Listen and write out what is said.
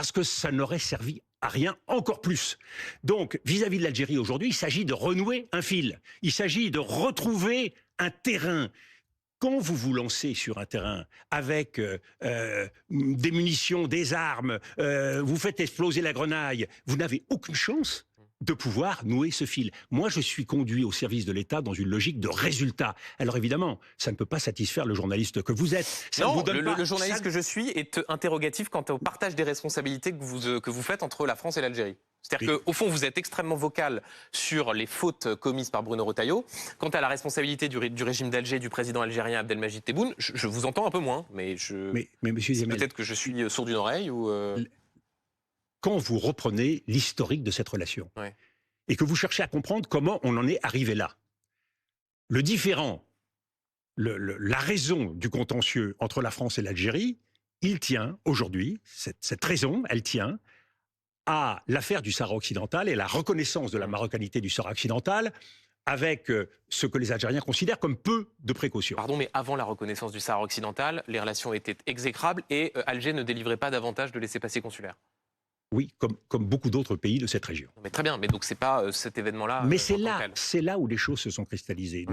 parce que ça n'aurait servi à rien, encore plus. Donc, vis-à-vis de l'Algérie aujourd'hui, il s'agit de renouer un fil. Il s'agit de retrouver un terrain. Quand vous vous lancez sur un terrain avec des munitions, des armes, vous faites exploser la grenaille, vous n'avez aucune chance de pouvoir nouer ce fil. Moi, je suis conduit au service de l'État dans une logique de résultat. Alors évidemment, ça ne peut pas satisfaire le journaliste que vous êtes. Ça non, ne vous donne le pas, journaliste ça... que je suis est interrogatif quant au partage des responsabilités que vous faites entre la France et l'Algérie. C'est-à-dire qu'au fond, vous êtes extrêmement vocal sur les fautes commises par Bruno Retailleau. Quant à la responsabilité du régime d'Alger, du président algérien Abdelmajid Tebboune, je vous entends un peu moins, mais Monsieur Zemel, peut-être que je suis sourd d'une oreille ou... quand vous reprenez l'historique de cette relation, Ouais. et que vous cherchez à comprendre comment on en est arrivé là, le différent, la raison du contentieux entre la France et l'Algérie, il tient aujourd'hui, cette raison, elle tient à l'affaire du Sahara occidental et la reconnaissance de la marocanité du Sahara occidental avec ce que les Algériens considèrent comme peu de précautions. Pardon, mais avant la reconnaissance du Sahara occidental, les relations étaient exécrables et Alger ne délivrait pas davantage de laissez-passer consulaires. Oui, comme beaucoup d'autres pays de cette région. Mais très bien, mais donc c'est pas cet événement-là. Mais c'est là où les choses se sont cristallisées.